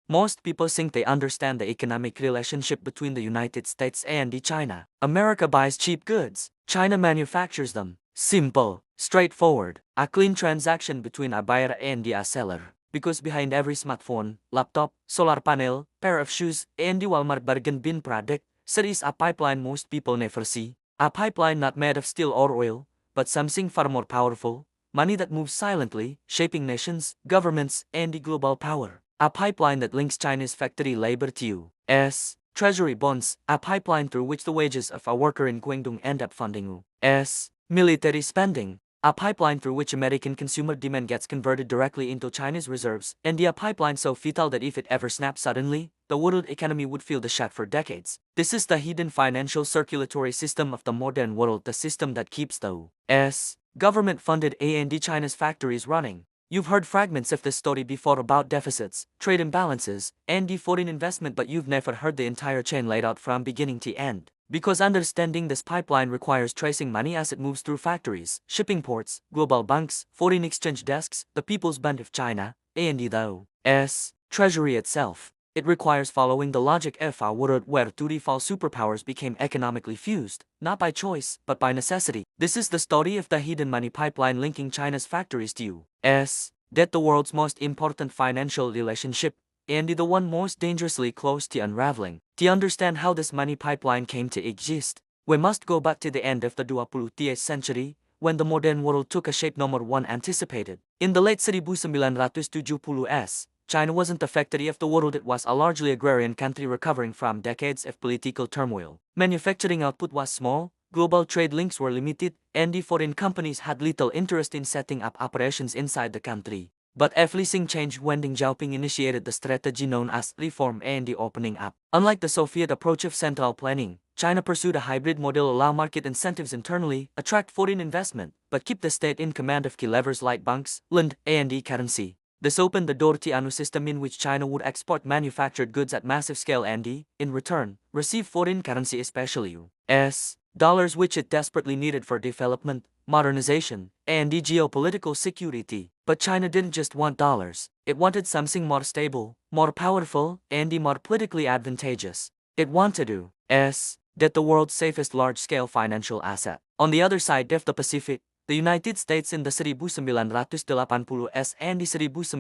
Most people think they understand the economic relationship between the United States and China. America buys cheap goods, China manufactures them. Simple, straightforward, a clean transaction between a buyer and a seller. Because behind every smartphone, laptop, solar panel, pair of shoes, and the Walmart bargain bin product, there is a pipeline most people never see. A pipeline not made of steel or oil, but something far more powerful. Money that moves silently, shaping nations, governments, and the global power. A pipeline that links China's factory labor to U.S. Treasury bonds, a pipeline through which the wages of a worker in Guangdong end up funding U.S. military spending. A pipeline through which American consumer demand gets converted directly into China's reserves, and a pipeline so vital that if it ever snaps suddenly, the world economy would feel the shock for decades. This is the hidden financial circulatory system of the modern world, the system that keeps the U.S. government-funded A&D China's factories running. You've heard fragments of this story before about deficits, trade imbalances, and the foreign investment, but you've never heard the entire chain laid out from beginning to end. Because understanding this pipeline requires tracing money as it moves through factories, shipping ports, global banks, foreign exchange desks, the People's Bank of China, and the U.S. Treasury itself. It requires following the logic of a world where two default superpowers became economically fused, not by choice, but by necessity. This is the story of the hidden money pipeline linking China's factories to U.S. debt, the world's most important financial relationship, and the one most dangerously close to unraveling. To understand how this money pipeline came to exist, we must go back to the end of the 20th century, when the modern world took a shape no one anticipated. In the late 1970s, China wasn't the factory of the world, it was a largely agrarian country recovering from decades of political turmoil. Manufacturing output was small, global trade links were limited, and the foreign companies had little interest in setting up operations inside the country. But everything changed when Deng Xiaoping initiated the strategy known as reform and the opening up. Unlike the Soviet approach of central planning, China pursued a hybrid model: allow market incentives internally, attract foreign investment, but keep the state in command of key levers like banks, land, and currency. This opened the door to a new system in which China would export manufactured goods at massive scale and, in return, receive foreign currency, especially U.S. dollars, which it desperately needed for development, modernization, and geopolitical security. But China didn't just want dollars, it wanted something more stable, more powerful, and more politically advantageous. It wanted U.S. debt, the world's safest large-scale financial asset. On the other side of the Pacific, the United States in the 1980s and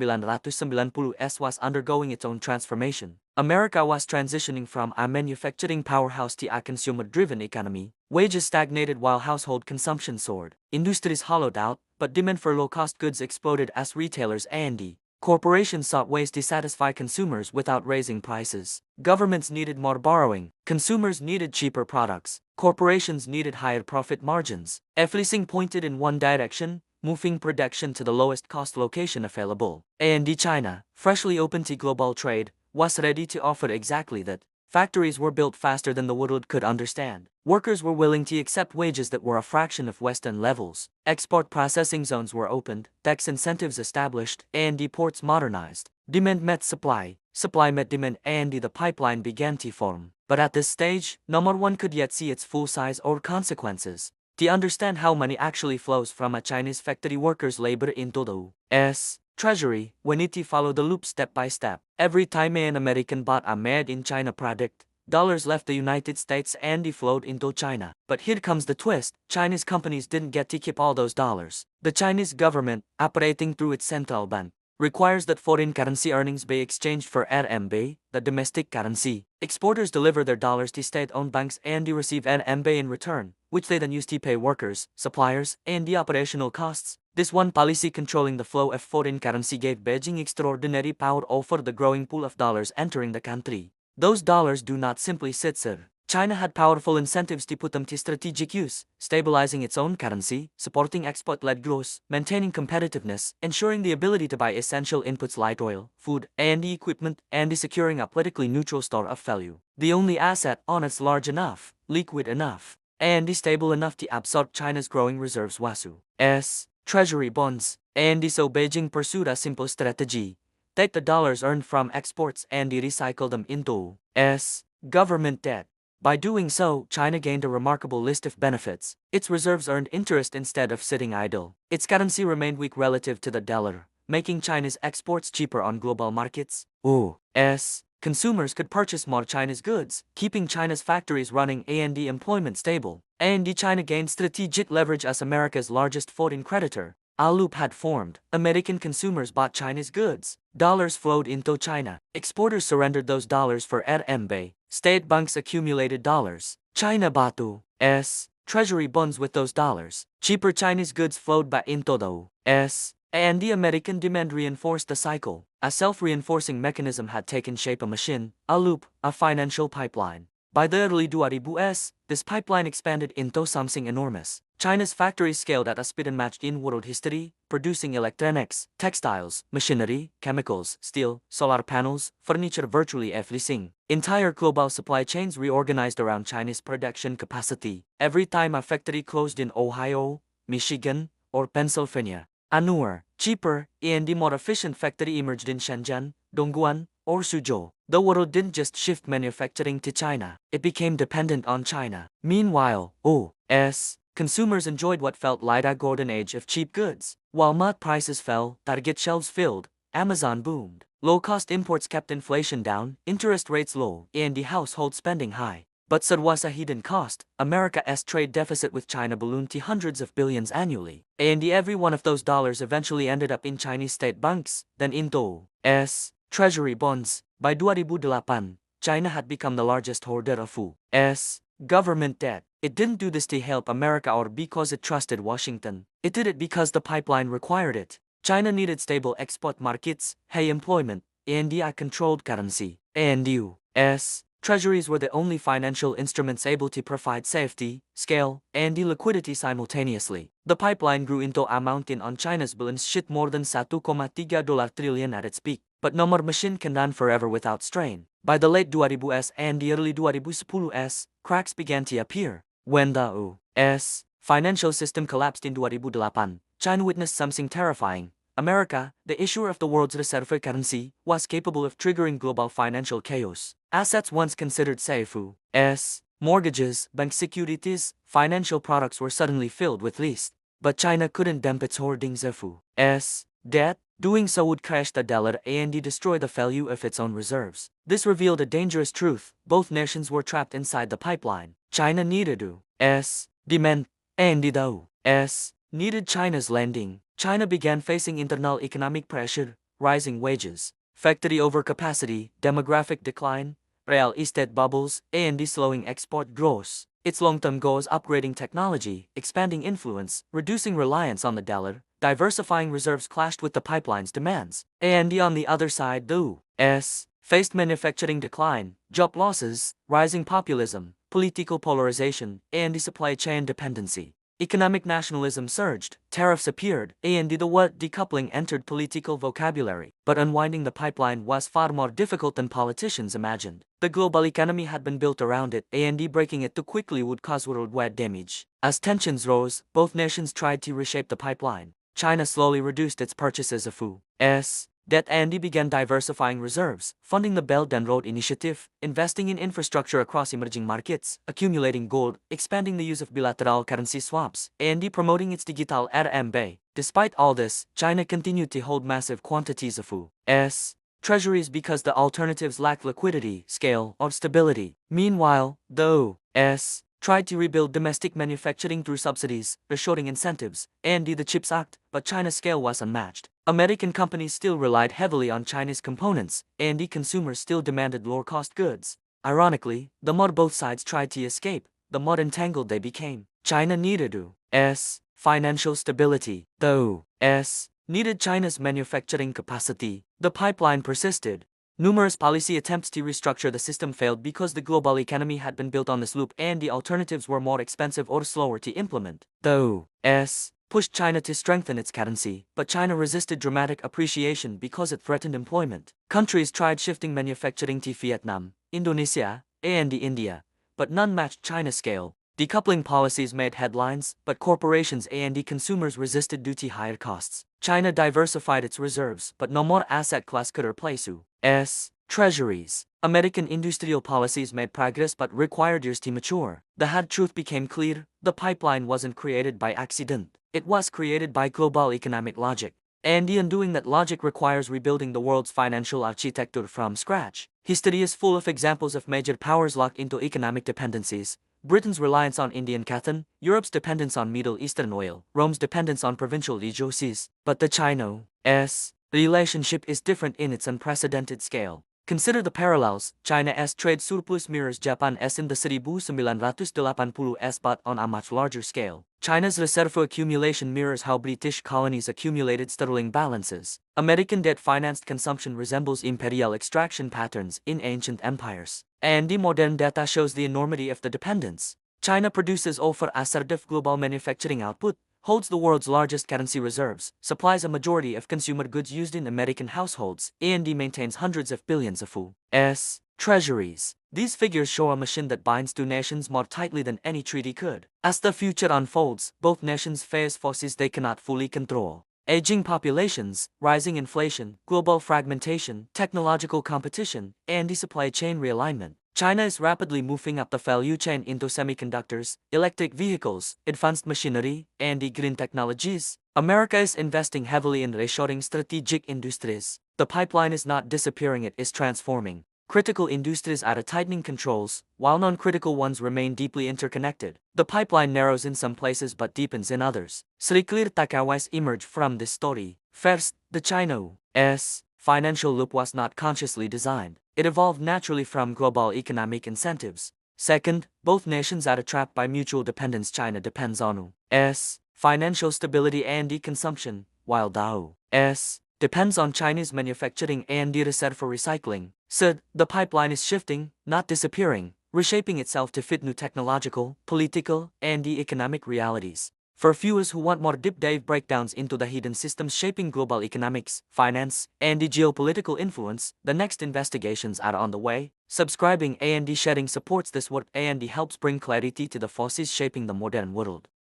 the 1990s was undergoing its own transformation. America was transitioning from a manufacturing powerhouse to a consumer-driven economy. Wages stagnated while household consumption soared. Industries hollowed out, but demand for low-cost goods exploded as retailers and corporations sought ways to satisfy consumers without raising prices. Governments needed more borrowing, consumers needed cheaper products, corporations needed higher profit margins. Everything pointed in one direction, moving production to the lowest cost location available. And China, freshly open to global trade, was ready to offer exactly that. Factories were built faster than the world could understand. Workers were willing to accept wages that were a fraction of Western levels. Export processing zones were opened, tax incentives established, and the ports modernized. Demand met supply, supply met demand, and the pipeline began to form. But at this stage, no one could yet see its full size or consequences. To understand how money actually flows from a Chinese factory worker's labor into the U.S. Treasury, we need to follow the loop step by step. Every time an American bought a made-in-China product, dollars left the United States and flowed into China. But here comes the twist: Chinese companies didn't get to keep all those dollars. The Chinese government, operating through its central bank, requires that foreign currency earnings be exchanged for RMB, the domestic currency. Exporters deliver their dollars to state-owned banks and receive RMB in return, which they then use to pay workers, suppliers, and the operational costs. This one policy controlling the flow of foreign currency gave Beijing extraordinary power over the growing pool of dollars entering the country. Those dollars do not simply sit there. China had powerful incentives to put them to strategic use, stabilizing its own currency, supporting export-led growth, maintaining competitiveness, ensuring the ability to buy essential inputs like oil, food, and equipment, and securing a politically neutral store of value. The only asset on it's large enough, liquid enough, and stable enough to absorb China's growing reserves was U.S. Treasury bonds. And so Beijing pursued a simple strategy: take the dollars earned from exports and recycle them into U.S. government debt. By doing so, China gained a remarkable list of benefits. Its reserves earned interest instead of sitting idle. Its currency remained weak relative to the dollar, making China's exports cheaper on global markets. U.S. consumers could purchase more Chinese goods, keeping China's factories running and employment stable. And China gained strategic leverage as America's largest foreign creditor. A loop had formed. American consumers bought Chinese goods. Dollars flowed into China. Exporters surrendered those dollars for RMB. State banks accumulated dollars. China bought U.S. Treasury bonds with those dollars. Cheaper Chinese goods flowed back into the U.S. And the American demand reinforced the cycle. A self-reinforcing mechanism had taken shape, a machine, a loop, a financial pipeline. By the early 2000s, this pipeline expanded into something enormous. China's factories scaled at a speed unmatched in world history, producing electronics, textiles, machinery, chemicals, steel, solar panels, furniture, virtually everything. Entire global supply chains reorganized around Chinese production capacity. Every time a factory closed in Ohio, Michigan, or Pennsylvania, a newer, cheaper, and more efficient factory emerged in Shenzhen, Dongguan, or Suzhou. The world didn't just shift manufacturing to China, it became dependent on China. Meanwhile, U.S. consumers enjoyed what felt like a golden age of cheap goods. While mud prices fell, Target shelves filled, Amazon boomed. Low-cost imports kept inflation down, interest rates low, and the household spending high. But there was a hidden cost. America's trade deficit with China ballooned to hundreds of billions annually. And every one of those dollars eventually ended up in Chinese state banks, then into U.S. Treasury bonds. By 2008, China had become the largest hoarder of U.S. government debt. It didn't do this to help America or because it trusted Washington. It did it because the pipeline required it. China needed stable export markets, high employment, and a controlled currency. And U.S. Treasuries were the only financial instruments able to provide safety, scale, and liquidity simultaneously. The pipeline grew into a mountain on China's balance sheet, more than $1.3 trillion at its peak. But no more machine can run forever without strain. By the late 2000s and the early 2010s, cracks began to appear. When the U.S. financial system collapsed in 2008, China witnessed something terrifying. America, the issuer of the world's reserve currency, was capable of triggering global financial chaos. Assets once considered safe, U.S. mortgages, bank securities, financial products were suddenly filled with risk. But China couldn't dump its hoardings of U.S. debt. Doing so would crash the dollar and destroy the value of its own reserves. This revealed a dangerous truth. Both nations were trapped inside the pipeline. China needed U.S. demand, and the U.S. needed China's lending. China began facing internal economic pressure, rising wages, factory overcapacity, demographic decline, real estate bubbles, and slowing export growth. Its long-term goals: upgrading technology, expanding influence, reducing reliance on the dollar, diversifying reserves, clashed with the pipeline's demands. And on the other side, the U.S. faced manufacturing decline, job losses, rising populism, political polarization, and supply chain dependency. Economic nationalism surged, tariffs appeared, and the word decoupling entered political vocabulary. But unwinding the pipeline was far more difficult than politicians imagined. The global economy had been built around it, and breaking it too quickly would cause worldwide damage. As tensions rose, both nations tried to reshape the pipeline. China slowly reduced its purchases of U.S. debt and began diversifying reserves, funding the Belt and Road Initiative, investing in infrastructure across emerging markets, accumulating gold, expanding the use of bilateral currency swaps, and promoting its digital RMB. Despite all this, China continued to hold massive quantities of U.S. treasuries because the alternatives lacked liquidity, scale, or stability. Meanwhile, the U.S. tried to rebuild domestic manufacturing through subsidies, reshoring incentives, and the CHIPS Act, but China's scale was unmatched. American companies still relied heavily on Chinese components, and consumers still demanded lower-cost goods. Ironically, the more both sides tried to escape, the more entangled they became. China needed U.S. financial stability. The U.S. needed China's manufacturing capacity. The pipeline persisted. Numerous policy attempts to restructure the system failed because the global economy had been built on this loop, and the alternatives were more expensive or slower to implement. The U.S. pushed China to strengthen its currency, but China resisted dramatic appreciation because it threatened employment. Countries tried shifting manufacturing to Vietnam, Indonesia, and India, but none matched China's scale. Decoupling policies made headlines, but corporations and consumers resisted due to higher costs. China diversified its reserves, but no more asset class could replace U.S. treasuries. American industrial policies made progress but required years to mature. The hard truth became clear: the pipeline wasn't created by accident. It was created by global economic logic. and the undoing that logic requires rebuilding the world's financial architecture from scratch. History is full of examples of major powers locked into economic dependencies. Britain's reliance on Indian cotton, Europe's dependence on Middle Eastern oil, Rome's dependence on provincial resources. But the China-US relationship is different in its unprecedented scale. Consider the parallels. China's trade surplus mirrors Japan's in the 1980s but on a much larger scale. China's reserve accumulation mirrors how British colonies accumulated sterling balances. American debt-financed consumption resembles imperial extraction patterns in ancient empires. And the modern data shows the enormity of the dependence. China produces over assertive global manufacturing output, holds the world's largest currency reserves, supplies a majority of consumer goods used in American households, and maintains hundreds of billions of U.S. treasuries. These figures show a machine that binds two nations more tightly than any treaty could. As the future unfolds, both nations face forces they cannot fully control. Aging populations, rising inflation, global fragmentation, technological competition, and the supply chain realignment. China is rapidly moving up the value chain into semiconductors, electric vehicles, advanced machinery, and the green technologies. America is investing heavily in reshoring strategic industries. The pipeline is not disappearing, it is transforming. Critical industries are tightening controls, while non-critical ones remain deeply interconnected. The pipeline narrows in some places but deepens in others. Three clear takeaways emerge from this story. First, the China-US financial loop was not consciously designed. It evolved naturally from global economic incentives. Second, both nations are trapped by mutual dependence. China depends on U.S. financial stability and consumption, while the U.S. depends on Chinese manufacturing and the reserve for recycling. Third, the pipeline is shifting, not disappearing, reshaping itself to fit new technological, political, and economic realities. For viewers who want more deep dive breakdowns into the hidden systems shaping global economics, finance, and geopolitical influence, the next investigations are on the way. Subscribing and sharing supports this work and helps bring clarity to the forces shaping the modern world.